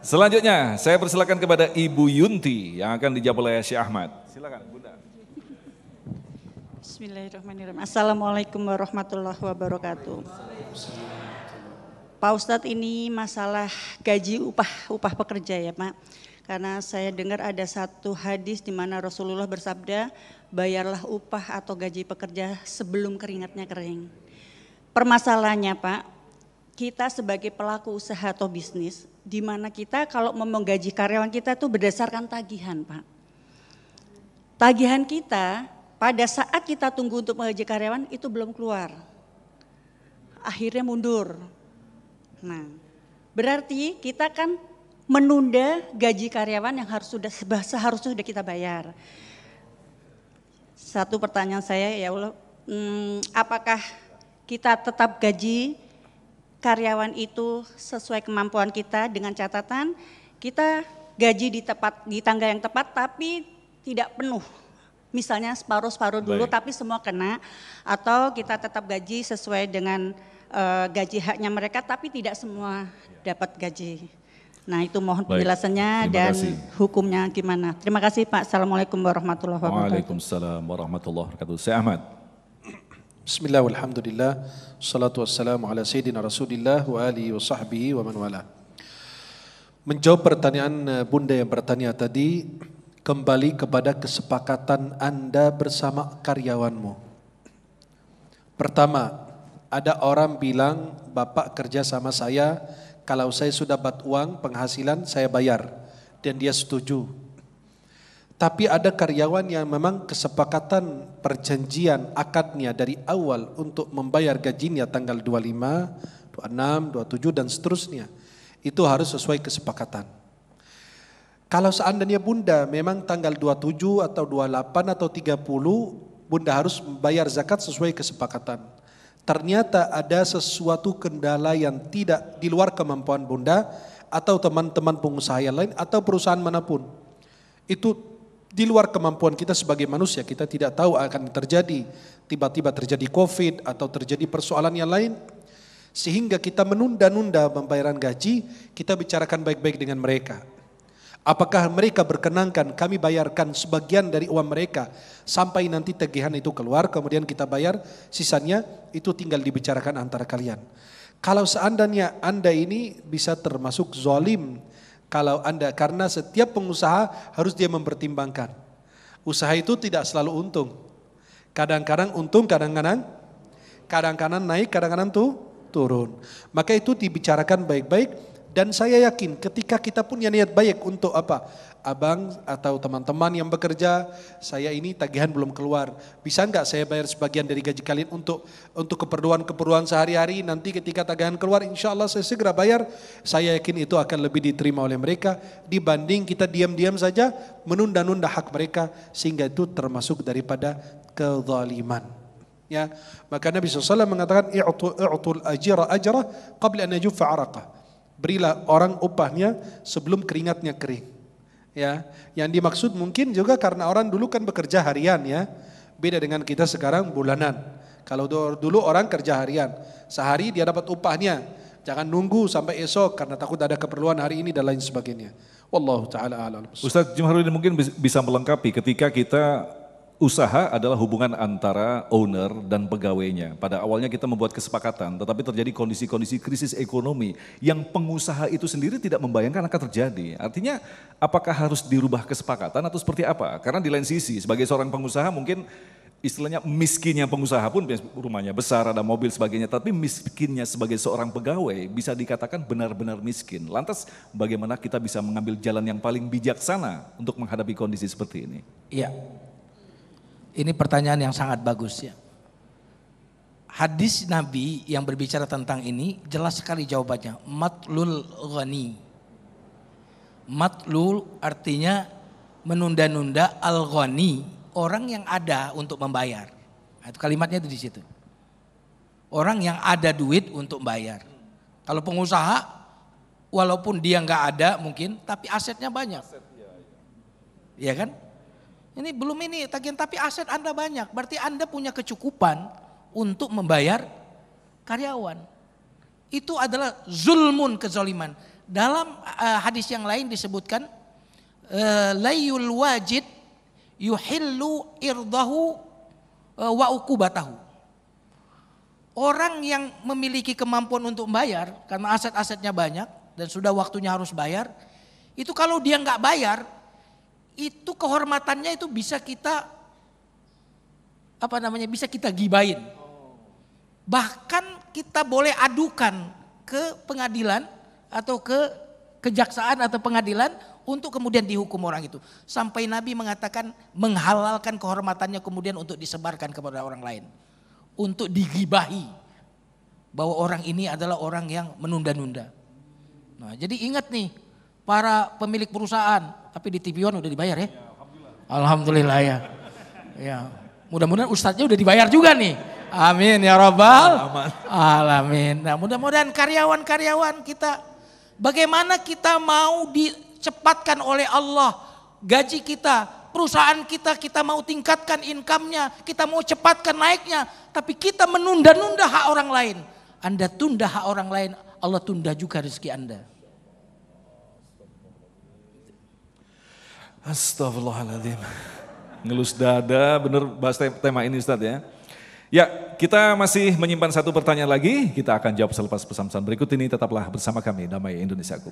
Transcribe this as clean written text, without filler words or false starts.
Selanjutnya saya persilakan kepada Ibu Yunti yang akan dijawab oleh Syekh Ahmad. Silakan Bunda. Bismillahirrahmanirrahim. Assalamualaikum warahmatullahi wabarakatuh. Pak Ustadz, ini masalah gaji upah pekerja ya Pak. Karena saya dengar ada satu hadis di mana Rasulullah bersabda, bayarlah upah atau gaji pekerja sebelum keringatnya kering. Permasalahannya Pak, kita sebagai pelaku usaha atau bisnis, di mana kita kalau mau menggaji karyawan kita itu berdasarkan tagihan Pak. Tagihan kita pada saat kita tunggu untuk menggaji karyawan itu belum keluar. Akhirnya mundur. Nah, berarti kita kan menunda gaji karyawan yang seharusnya sudah kita bayar. Satu pertanyaan saya, ya Allah, apakah kita tetap gaji karyawan itu sesuai kemampuan kita dengan catatan kita gaji di tangga yang tepat tapi tidak penuh. Misalnya separuh dulu tapi semua kena, atau kita tetap gaji sesuai dengan gaji haknya mereka tapi tidak semua dapat gaji. Nah itu mohon penjelasannya dan hukumnya gimana. Terima kasih Pak. Assalamualaikum warahmatullahi wabarakatuh. Waalaikumsalam warahmatullahi wabarakatuh. Syekh Ahmad. Bismillah walhamdulillah. Salatu wassalamu ala sayyidina Rasulillah wa alihi wa sahbihi wa man wala. Menjawab pertanyaan Bunda yang bertanya tadi, kembali kepada kesepakatan Anda bersama karyawanmu. Pertama, ada orang bilang, Bapak kerja sama saya, kalau saya sudah dapat uang penghasilan saya bayar, dan dia setuju. Tapi ada karyawan yang memang kesepakatan perjanjian akadnya dari awal untuk membayar gajinya tanggal 25, 26, 27 dan seterusnya. Itu harus sesuai kesepakatan. Kalau seandainya Bunda memang tanggal 27 atau 28 atau 30, Bunda harus membayar zakat sesuai kesepakatan. Ternyata ada sesuatu kendala yang tidak di luar kemampuan Bunda atau teman-teman pengusaha yang lain atau perusahaan manapun. Itu di luar kemampuan kita sebagai manusia, kita tidak tahu akan terjadi. Tiba-tiba terjadi COVID atau terjadi persoalan yang lain. Sehingga kita menunda-nunda pembayaran gaji, kita bicarakan baik-baik dengan mereka. Apakah mereka berkenankan kami bayarkan sebagian dari uang mereka sampai nanti tagihan itu keluar, kemudian kita bayar, sisanya itu tinggal dibicarakan antara kalian. Kalau seandainya Anda ini bisa termasuk zalim, kalau Anda, karena setiap pengusaha harus dia mempertimbangkan. Usaha itu tidak selalu untung. Kadang-kadang untung, kadang-kadang naik, kadang-kadang turun. Maka itu dibicarakan baik-baik. Dan saya yakin ketika kita punya niat baik untuk apa? Abang atau teman-teman yang bekerja, saya ini tagihan belum keluar. Bisa enggak saya bayar sebagian dari gaji kalian untuk keperluan-keperluan sehari-hari, nanti ketika tagihan keluar insya Allah saya segera bayar. Saya yakin itu akan lebih diterima oleh mereka dibanding kita diam-diam saja menunda-nunda hak mereka, sehingga itu termasuk daripada kezaliman. Ya, maka Nabi SAW mengatakan i'tul ajira ajrah qabla an yajuffa araqah. Berilah orang upahnya sebelum keringatnya kering. Ya, yang dimaksud mungkin juga karena orang dulu kan bekerja harian ya. Beda dengan kita sekarang bulanan. Kalau dulu orang kerja harian, sehari dia dapat upahnya. Jangan nunggu sampai esok karena takut ada keperluan hari ini dan lain sebagainya. Wallahu taala a'lam. Ustaz Jumharudin mungkin bisa melengkapi ketika kita usaha adalah hubungan antara owner dan pegawainya. Pada awalnya kita membuat kesepakatan, tetapi terjadi kondisi-kondisi krisis ekonomi yang pengusaha itu sendiri tidak membayangkan akan terjadi. Artinya apakah harus dirubah kesepakatan atau seperti apa? Karena di lain sisi sebagai seorang pengusaha mungkin istilahnya miskinnya pengusaha pun rumahnya besar, ada mobil sebagainya, tapi miskinnya sebagai seorang pegawai bisa dikatakan benar-benar miskin. Lantas bagaimana kita bisa mengambil jalan yang paling bijaksana untuk menghadapi kondisi seperti ini? Iya. Ini pertanyaan yang sangat bagus ya. Hadis Nabi yang berbicara tentang ini jelas sekali jawabannya. Matlul ghani. Matlul artinya menunda-nunda, al-ghani orang yang ada untuk membayar. Nah, itu kalimatnya itu di situ. Orang yang ada duit untuk membayar. Kalau pengusaha walaupun dia nggak ada mungkin tapi asetnya banyak. Iya kan? Ini belum ini tagihan tapi aset Anda banyak. Berarti Anda punya kecukupan untuk membayar karyawan. Itu adalah zulmun, kezaliman. Dalam hadis yang lain disebutkan layul wajid yuhillu irdahu wa ukubatahu. Orang yang memiliki kemampuan untuk membayar karena aset-asetnya banyak dan sudah waktunya harus bayar, itu kalau dia nggak bayar, itu kehormatannya itu bisa kita bisa kita gibain. Bahkan kita boleh adukan ke pengadilan atau ke kejaksaan atau pengadilan untuk kemudian dihukum orang itu. Sampai Nabi mengatakan menghalalkan kehormatannya kemudian untuk disebarkan kepada orang lain. Untuk digibahi bahwa orang ini adalah orang yang menunda-nunda. Nah, jadi ingat nih para pemilik perusahaan, tapi di TV One udah dibayar ya? Alhamdulillah ya. Ya, mudah-mudahan ustadznya udah dibayar juga nih. Amin ya rabbal alamin. Nah, mudah-mudahan karyawan-karyawan kita, bagaimana kita mau dicepatkan oleh Allah gaji kita, perusahaan kita mau tingkatkan income-nya, kita mau cepatkan naiknya, tapi kita menunda-nunda hak orang lain. Anda tunda hak orang lain, Allah tunda juga rezeki Anda. Astagfirullahaladzim. Ngelus dada, bener bahas tema ini Ustaz ya. Ya, kita masih menyimpan satu pertanyaan lagi, kita akan jawab selepas pesan-pesan berikut ini. Tetaplah bersama kami, Damai Indonesiaku.